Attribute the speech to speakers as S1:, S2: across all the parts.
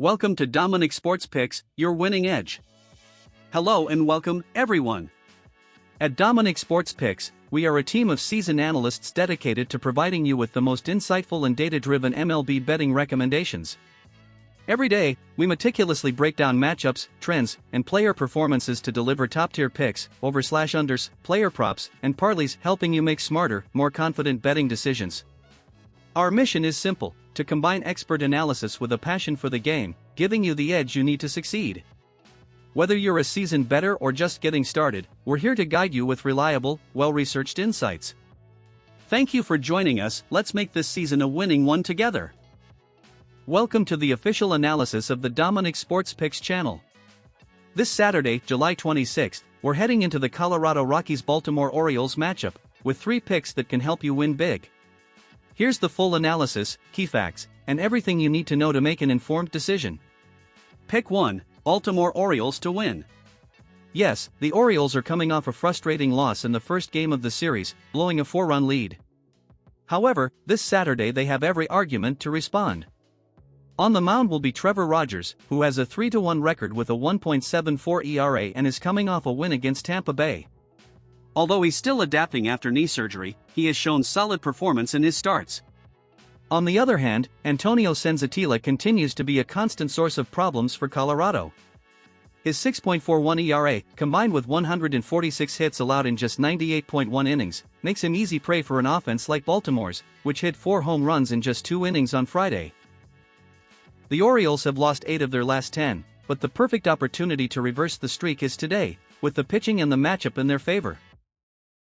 S1: Welcome to Dominic Sports Picks, your winning edge. Hello and welcome, everyone. At Dominic Sports Picks, we are a team of seasoned analysts dedicated to providing you with the most insightful and data-driven MLB betting recommendations. Every day, we meticulously break down matchups, trends, and player performances to deliver top-tier picks, over/unders, player props, and parlays, helping you make smarter, more confident betting decisions. Our mission is simple: to combine expert analysis with a passion for the game, giving you the edge you need to succeed. Whether you're a seasoned bettor or just getting started, we're here to guide you with reliable, well-researched insights. Thank you for joining us. Let's make this season a winning one together. Welcome to the official analysis of the Dominic Sports Picks channel. This Saturday, July 26th, we're heading into the Colorado Rockies-Baltimore Orioles matchup, with 3 picks that can help you win big. Here's the full analysis, key facts, and everything you need to know to make an informed decision. Pick 1, Baltimore Orioles to win. Yes, the Orioles are coming off a frustrating loss in the first game of the series, blowing a 4-run lead. However, this Saturday they have every argument to respond. On the mound will be Trevor Rogers, who has a 3-1 record with a 1.74 ERA and is coming off a win against Tampa Bay. Although he's still adapting after knee surgery, he has shown solid performance in his starts. On the other hand, Antonio Senzatela continues to be a constant source of problems for Colorado. His 6.41 ERA, combined with 146 hits allowed in just 98.1 innings, makes him easy prey for an offense like Baltimore's, which hit 4 home runs in just 2 innings on Friday. The Orioles have lost 8 of their last 10, but the perfect opportunity to reverse the streak is today, with the pitching and the matchup in their favor.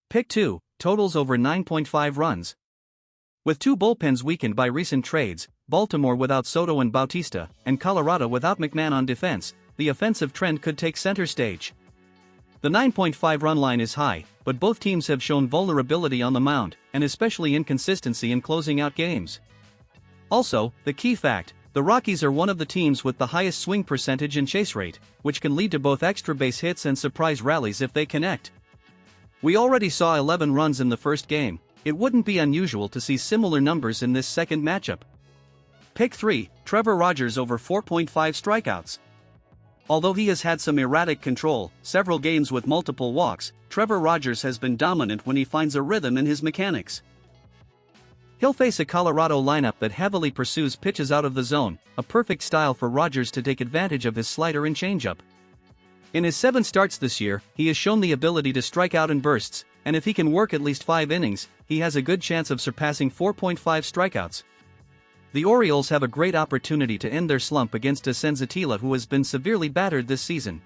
S1: Pick 2, totals over 9.5 runs. With 2 bullpens weakened by recent trades, Baltimore without Soto and Bautista, and Colorado without McMahon on defense, the offensive trend could take center stage. The 9.5 run line is high, but both teams have shown vulnerability on the mound, and especially inconsistency in closing out games. Also, the key fact: the Rockies are one of the teams with the highest swing percentage and chase rate, which can lead to both extra base hits and surprise rallies if they connect. We already saw 11 runs in the first game. It wouldn't be unusual to see similar numbers in this second matchup. Pick 3, Trevor Rogers over 4.5 strikeouts. Although he has had some erratic control, several games with multiple walks, Trevor Rogers has been dominant when he finds a rhythm in his mechanics. He'll face a Colorado lineup that heavily pursues pitches out of the zone, a perfect style for Rogers to take advantage of his slider and changeup. In his 7 starts this year, he has shown the ability to strike out in bursts, and if he can work at least 5 innings, he has a good chance of surpassing 4.5 strikeouts. The Orioles have a great opportunity to end their slump against a Senzatela who has been severely battered this season.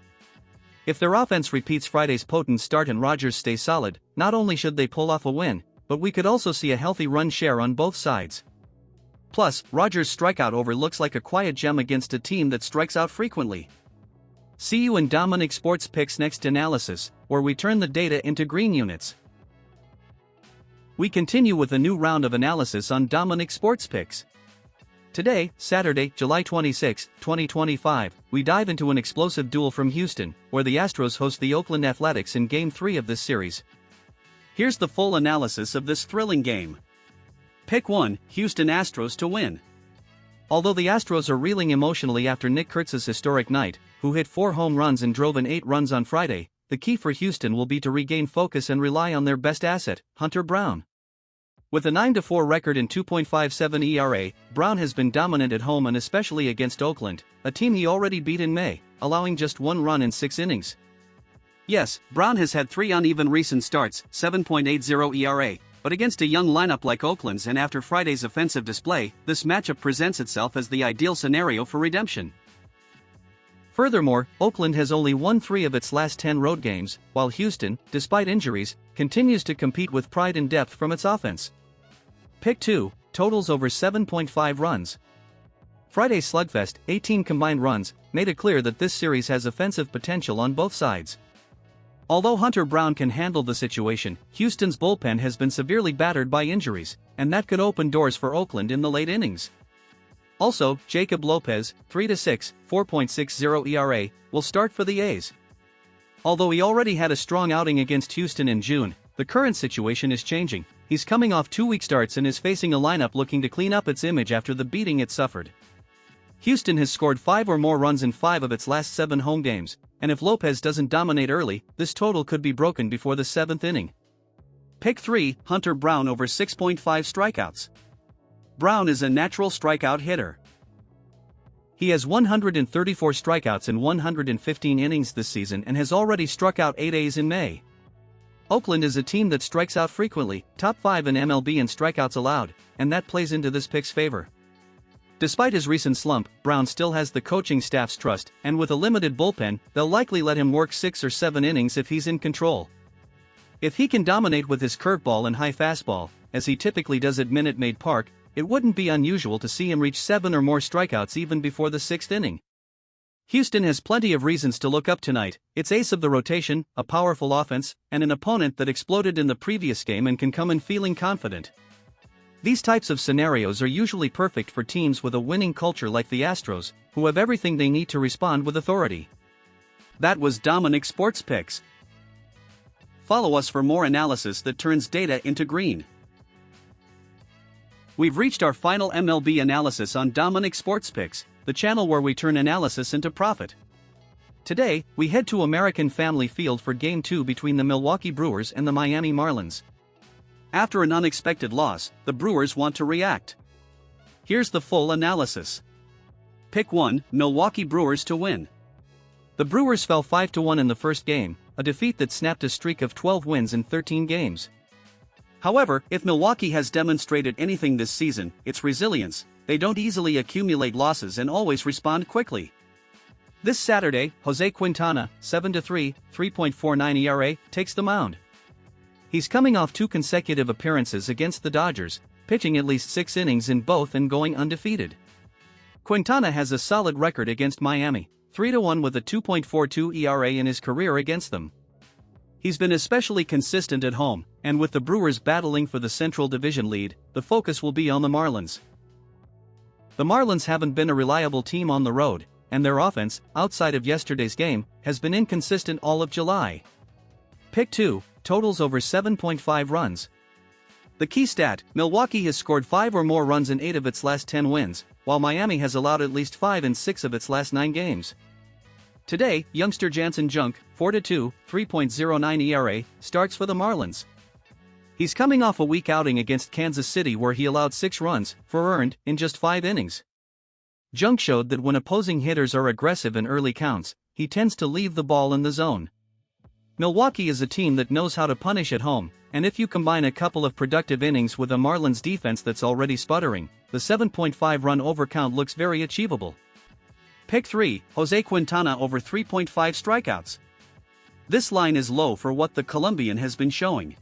S1: If their offense repeats Friday's potent start and Rogers stays solid, not only should they pull off a win, but we could also see a healthy run share on both sides. Plus, Rogers' strikeout over looks like a quiet gem against a team that strikes out frequently. See you in Dominic Sports Picks' next analysis, where we turn the data into green units. We continue with a new round of analysis on Dominic Sports Picks. Today, Saturday, July 26, 2025, we dive into an explosive duel from Houston, where the Astros host the Oakland Athletics in Game 3 of this series. Here's the full analysis of this thrilling game. Pick 1, Houston Astros to win. Although the Astros are reeling emotionally after Nick Kurtz's historic night, who hit 4 home runs and drove in 8 runs on Friday, the key for Houston will be to regain focus and rely on their best asset, Hunter Brown. With a 9-4 record and 2.57 ERA, Brown has been dominant at home and especially against Oakland, a team he already beat in May, allowing just 1 run in 6 innings. Yes, Brown has had 3 uneven recent starts, 7.80 ERA, but against a young lineup like Oakland's and after Friday's offensive display, this matchup presents itself as the ideal scenario for redemption. Furthermore, Oakland has only won 3 of its last 10 road games, while Houston, despite injuries, continues to compete with pride and depth from its offense. Pick 2, totals over 7.5 runs. Friday's slugfest, 18 combined runs, made it clear that this series has offensive potential on both sides. Although Hunter Brown can handle the situation, Houston's bullpen has been severely battered by injuries, and that could open doors for Oakland in the late innings. Also, Jacob Lopez, 3-6, 4.60 ERA, will start for the A's. Although he already had a strong outing against Houston in June, the current situation is changing. He's coming off 2 weak starts and is facing a lineup looking to clean up its image after the beating it suffered. Houston has scored 5 or more runs in 5 of its last 7 home games, and if Lopez doesn't dominate early, this total could be broken before the 7th inning. Pick 3, Hunter Brown over 6.5 strikeouts. Brown is a natural strikeout hitter. He has 134 strikeouts in 115 innings this season and has already struck out 8 A's in May. Oakland is a team that strikes out frequently, top 5 in MLB in strikeouts allowed, and that plays into this pick's favor. Despite his recent slump, Brown still has the coaching staff's trust, and with a limited bullpen, they'll likely let him work 6 or 7 innings if he's in control. If he can dominate with his curveball and high fastball, as he typically does at Minute Maid Park, it wouldn't be unusual to see him reach 7 or more strikeouts even before the 6th inning. Houston has plenty of reasons to look up tonight. Its ace of the rotation, a powerful offense, and an opponent that exploded in the previous game and can come in feeling confident. These types of scenarios are usually perfect for teams with a winning culture like the Astros, who have everything they need to respond with authority. That was Dominic Sports Picks. Follow us for more analysis that turns data into green. We've reached our final MLB analysis on Dominic Sports Picks, the channel where we turn analysis into profit. Today, we head to American Family Field for Game 2 between the Milwaukee Brewers and the Miami Marlins. After an unexpected loss, the Brewers want to react. Here's the full analysis. Pick 1, Milwaukee Brewers to win. The Brewers fell 5-1 in the first game, a defeat that snapped a streak of 12 wins in 13 games. However, if Milwaukee has demonstrated anything this season, it's resilience. They don't easily accumulate losses and always respond quickly. This Saturday, Jose Quintana, 7-3, 3.49 ERA, takes the mound. He's coming off 2 consecutive appearances against the Dodgers, pitching at least 6 innings in both and going undefeated. Quintana has a solid record against Miami, 3-1 with a 2.42 ERA in his career against them. He's been especially consistent at home, and with the Brewers battling for the Central Division lead, the focus will be on the Marlins. The Marlins haven't been a reliable team on the road, and their offense, outside of yesterday's game, has been inconsistent all of July. Pick 2, totals over 7.5 runs. The key stat, Milwaukee has scored 5 or more runs in 8 of its last 10 wins, while Miami has allowed at least 5 in 6 of its last 9 games. Today, youngster Jansen Junk, 4-2, 3.09 ERA, starts for the Marlins. He's coming off a weak outing against Kansas City where he allowed 6 runs, 4 earned, in just 5 innings. Junk showed that when opposing hitters are aggressive in early counts, he tends to leave the ball in the zone. Milwaukee is a team that knows how to punish at home, and if you combine a couple of productive innings with a Marlins defense that's already sputtering, the 7.5 run overcount looks very achievable. Pick 3, Jose Quintana over 3.5 strikeouts. This line is low for what the Colombian has been showing.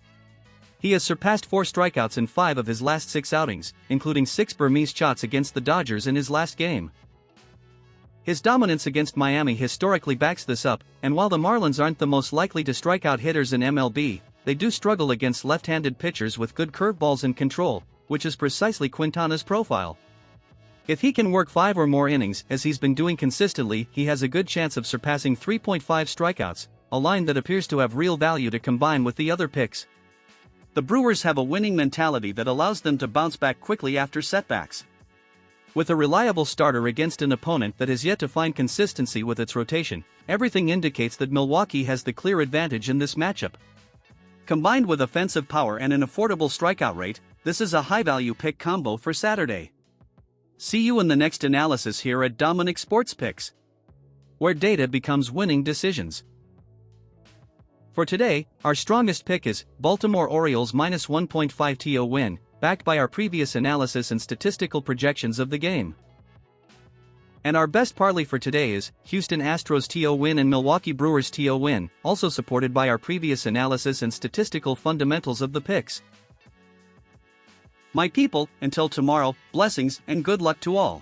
S1: He has surpassed 4 strikeouts in 5 of his last 6 outings, including 6 Burmese shots against the Dodgers in his last game. His dominance against Miami historically backs this up, and while the Marlins aren't the most likely to strike out hitters in MLB, they do struggle against left-handed pitchers with good curveballs and control, which is precisely Quintana's profile. If he can work 5 or more innings as he's been doing consistently, he has a good chance of surpassing 3.5 strikeouts, a line that appears to have real value to combine with the other picks. The Brewers have a winning mentality that allows them to bounce back quickly after setbacks. With a reliable starter against an opponent that has yet to find consistency with its rotation, everything indicates that Milwaukee has the clear advantage in this matchup. Combined with offensive power and an affordable strikeout rate, this is a high-value pick combo for Saturday. See you in the next analysis here at Dominic Sports Picks, where data becomes winning decisions. For today, our strongest pick is Baltimore Orioles minus 1.5 TO win, backed by our previous analysis and statistical projections of the game. And our best parlay for today is Houston Astros TO win and Milwaukee Brewers TO win, also supported by our previous analysis and statistical fundamentals of the picks. My people, until tomorrow, blessings and good luck to all.